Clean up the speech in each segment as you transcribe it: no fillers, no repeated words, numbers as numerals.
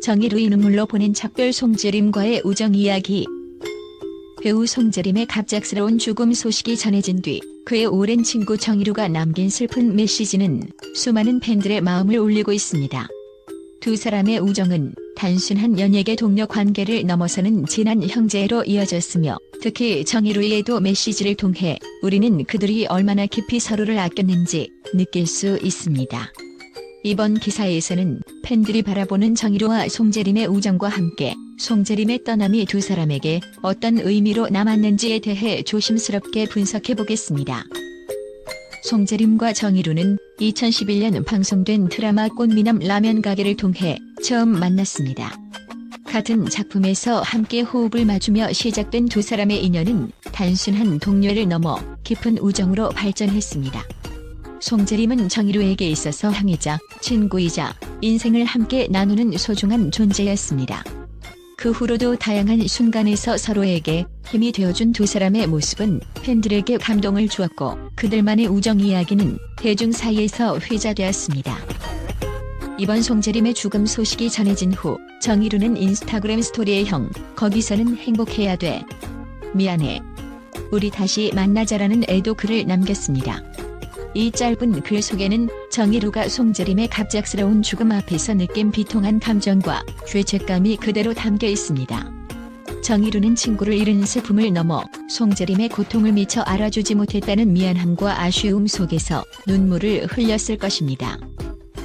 정의루의 눈물로 보낸 작별 송재림과의 우정 이야기. 배우 송재림의 갑작스러운 죽음 소식이 전해진 뒤 그의 오랜 친구 정의루가 남긴 슬픈 메시지는 수많은 팬들의 마음을 울리고 있습니다. 두 사람의 우정은 단순한 연예계 동료 관계를 넘어서는 진한 형제로 이어졌으며 특히 정의루에도 메시지를 통해 우리는 그들이 얼마나 깊이 서로를 아꼈는지 느낄 수 있습니다. 이번 기사에서는 팬들이 바라보는 정의루와 송재림의 우정과 함께 송재림의 떠남이 두 사람에게 어떤 의미로 남았는지에 대해 조심스럽게 분석해보겠습니다. 송재림과 정의루는 2011년 방송된 드라마 꽃미남 라면 가게를 통해 처음 만났습니다. 같은 작품에서 함께 호흡을 맞추며 시작된 두 사람의 인연은 단순한 동료를 넘어 깊은 우정으로 발전했습니다. 송재림은 정의루에게 있어서 형이자 친구이자 인생을 함께 나누는 소중한 존재였습니다. 그 후로도 다양한 순간에서 서로에게 힘이 되어준 두 사람의 모습은 팬들에게 감동을 주었고 그들만의 우정 이야기는 대중 사이에서 회자되었습니다. 이번 송재림의 죽음 소식이 전해진 후 정의루는 인스타그램 스토리에 형, 거기서는 행복해야 돼. 미안해. 우리 다시 만나자라는 애도 글을 남겼습니다. 이 짧은 글 속에는 정의루가 송재림의 갑작스러운 죽음 앞에서 느낀 비통한 감정과 죄책감이 그대로 담겨 있습니다. 정의루는 친구를 잃은 슬픔을 넘어 송재림의 고통을 미처 알아주지 못했다는 미안함과 아쉬움 속에서 눈물을 흘렸을 것입니다.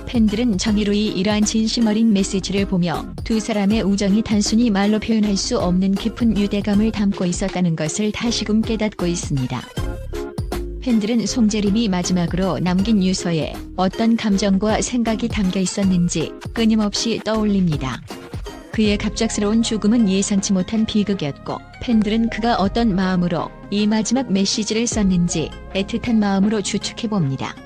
팬들은 정의루의 이러한 진심 어린 메시지를 보며 두 사람의 우정이 단순히 말로 표현할 수 없는 깊은 유대감을 담고 있었다는 것을 다시금 깨닫고 있습니다. 팬들은 송재림이 마지막으로 남긴 유서에 어떤 감정과 생각이 담겨 있었는지 끊임없이 떠올립니다. 그의 갑작스러운 죽음은 예상치 못한 비극이었고 팬들은 그가 어떤 마음으로 이 마지막 메시지를 썼는지 애틋한 마음으로 추측해봅니다.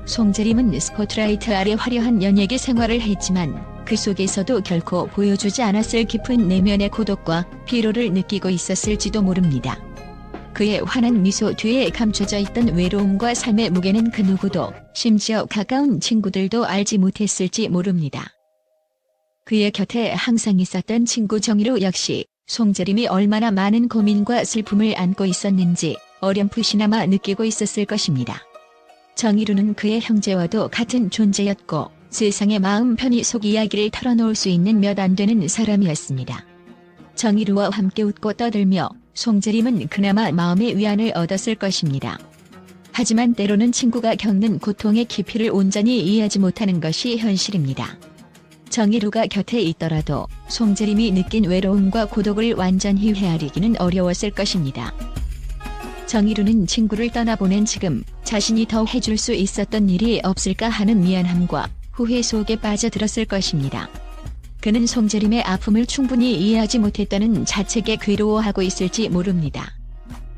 송재림은 스포트라이트 아래 화려한 연예계 생활을 했지만 그 속에서도 결코 보여주지 않았을 깊은 내면의 고독과 피로를 느끼고 있었을지도 모릅니다. 그의 환한 미소 뒤에 감춰져 있던 외로움과 삶의 무게는 그 누구도, 심지어 가까운 친구들도 알지 못했을지 모릅니다. 그의 곁에 항상 있었던 친구 정의루 역시 송재림이 얼마나 많은 고민과 슬픔을 안고 있었는지 어렴풋이나마 느끼고 있었을 것입니다. 정의루는 그의 형제와도 같은 존재였고 세상의 마음 편히 속 이야기를 털어놓을 수 있는 몇 안 되는 사람이었습니다. 정의루와 함께 웃고 떠들며 송재림은 그나마 마음의 위안을 얻었을 것입니다. 하지만 때로는 친구가 겪는 고통의 깊이를 온전히 이해하지 못하는 것이 현실입니다. 정의루가 곁에 있더라도 송재림이 느낀 외로움과 고독을 완전히 헤아리기는 어려웠을 것입니다. 정의루는 친구를 떠나보낸 지금 자신이 더 해줄 수 있었던 일이 없을까 하는 미안함과 후회 속에 빠져들었을 것입니다. 그는 송재림의 아픔을 충분히 이해하지 못했다는 자책에 괴로워하고 있을지 모릅니다.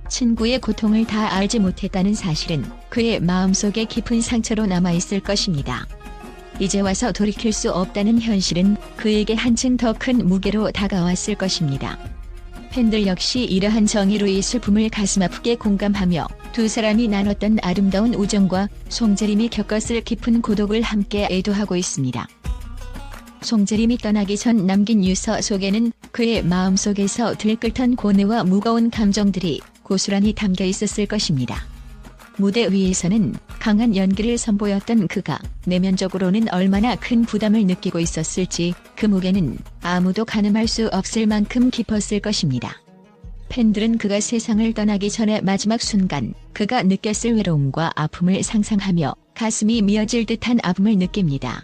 친구의 고통을 다 알지 못했다는 사실은 그의 마음속에 깊은 상처로 남아있을 것입니다. 이제 와서 돌이킬 수 없다는 현실은 그에게 한층 더 큰 무게로 다가왔을 것입니다. 팬들 역시 이러한 정의루의 슬픔을 가슴 아프게 공감하며 두 사람이 나눴던 아름다운 우정과 송재림이 겪었을 깊은 고독을 함께 애도하고 있습니다. 송재림이 떠나기 전 남긴 유서 속에는 그의 마음속에서 들끓던 고뇌와 무거운 감정들이 고스란히 담겨 있었을 것입니다. 무대 위에서는 강한 연기를 선보였던 그가 내면적으로는 얼마나 큰 부담을 느끼고 있었을지 그 무게는 아무도 가늠할 수 없을 만큼 깊었을 것입니다. 팬들은 그가 세상을 떠나기 전의 마지막 순간 그가 느꼈을 외로움과 아픔을 상상하며 가슴이 미어질 듯한 아픔을 느낍니다.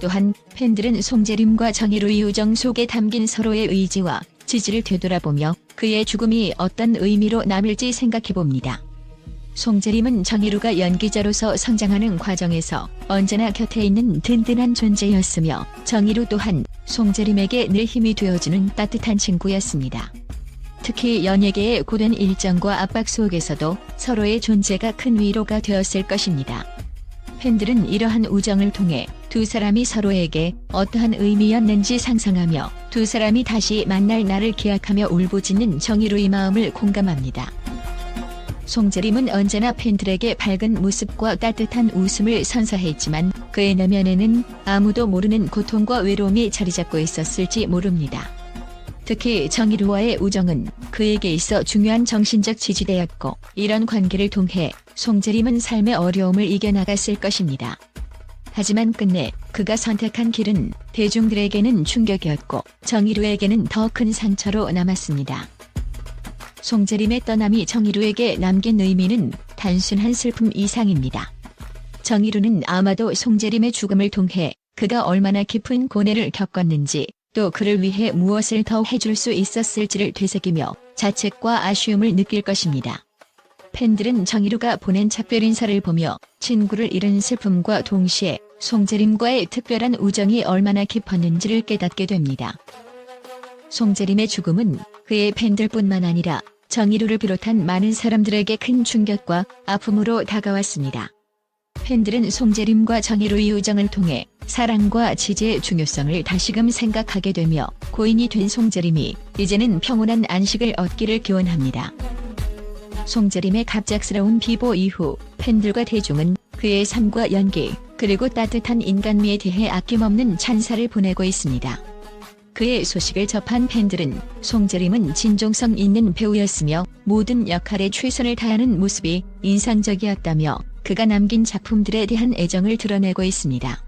또한 팬들은 송재림과 정의루의 우정 속에 담긴 서로의 의지와 지지를 되돌아보며 그의 죽음이 어떤 의미로 남을지 생각해봅니다. 송재림은 정의루가 연기자로서 성장하는 과정에서 언제나 곁에 있는 든든한 존재였으며 정의루 또한 송재림에게 늘 힘이 되어주는 따뜻한 친구였습니다. 특히 연예계의 고된 일정과 압박 속에서도 서로의 존재가 큰 위로가 되었을 것입니다. 팬들은 이러한 우정을 통해 두 사람이 서로에게 어떠한 의미였는지 상상하며 두 사람이 다시 만날 날을 기약하며 울부짖는 정의루의 마음을 공감합니다. 송재림은 언제나 팬들에게 밝은 모습과 따뜻한 웃음을 선사했지만 그의 내면에는 아무도 모르는 고통과 외로움이 자리잡고 있었을지 모릅니다. 특히 정희루와의 우정은 그에게 있어 중요한 정신적 지지대였고 이런 관계를 통해 송재림은 삶의 어려움을 이겨나갔을 것입니다. 하지만 끝내 그가 선택한 길은 대중들에게는 충격이었고 정희루에게는 더 큰 상처로 남았습니다. 송재림의 떠남이 정희루에게 남긴 의미는 단순한 슬픔 이상입니다. 정희루는 아마도 송재림의 죽음을 통해 그가 얼마나 깊은 고뇌를 겪었는지 또 그를 위해 무엇을 더 해줄 수 있었을지를 되새기며 자책과 아쉬움을 느낄 것입니다. 팬들은 정희루가 보낸 작별 인사를 보며 친구를 잃은 슬픔과 동시에 송재림과의 특별한 우정이 얼마나 깊었는지를 깨닫게 됩니다. 송재림의 죽음은 그의 팬들뿐만 아니라 정희루를 비롯한 많은 사람들에게 큰 충격과 아픔으로 다가왔습니다. 팬들은 송재림과 정희루의 우정을 통해 사랑과 지지의 중요성을 다시금 생각하게 되며 고인이 된 송재림이 이제는 평온한 안식을 얻기를 기원합니다. 송재림의 갑작스러운 비보 이후 팬들과 대중은 그의 삶과 연기 그리고 따뜻한 인간미에 대해 아낌없는 찬사를 보내고 있습니다. 그의 소식을 접한 팬들은 송재림은 진정성 있는 배우였으며 모든 역할에 최선을 다하는 모습이 인상적이었다며 그가 남긴 작품들에 대한 애정을 드러내고 있습니다.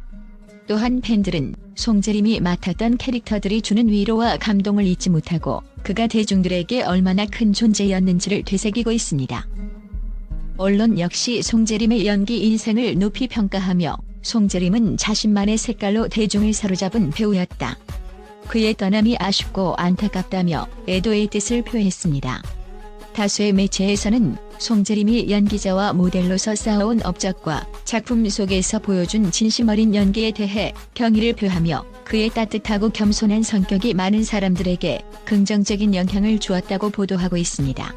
또한 팬들은 송재림이 맡았던 캐릭터들이 주는 위로와 감동을 잊지 못하고 그가 대중들에게 얼마나 큰 존재였는지를 되새기고 있습니다. 언론 역시 송재림의 연기 인생을 높이 평가하며 송재림은 자신만의 색깔로 대중을 사로잡은 배우였다. 그의 떠남이 아쉽고 안타깝다며 애도의 뜻을 표했습니다. 다수의 매체에서는 송재림이 연기자와 모델로서 쌓아온 업적과 작품 속에서 보여준 진심 어린 연기에 대해 경의를 표하며 그의 따뜻하고 겸손한 성격이 많은 사람들에게 긍정적인 영향을 주었다고 보도하고 있습니다.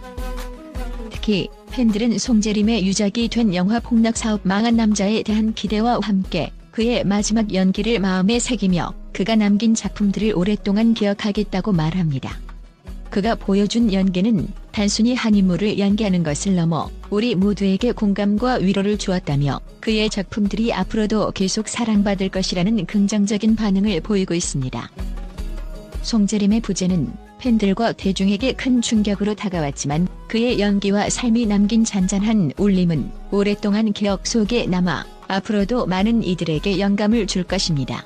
특히 팬들은 송재림의 유작이 된 영화 폭력 사업 망한 남자에 대한 기대와 함께 그의 마지막 연기를 마음에 새기며 그가 남긴 작품들을 오랫동안 기억하겠다고 말합니다. 그가 보여준 연기는 단순히 한 인물을 연기하는 것을 넘어 우리 모두에게 공감과 위로를 주었다며 그의 작품들이 앞으로도 계속 사랑받을 것이라는 긍정적인 반응을 보이고 있습니다. 송재림의 부재는 팬들과 대중에게 큰 충격으로 다가왔지만 그의 연기와 삶이 남긴 잔잔한 울림은 오랫동안 기억 속에 남아 앞으로도 많은 이들에게 영감을 줄 것입니다.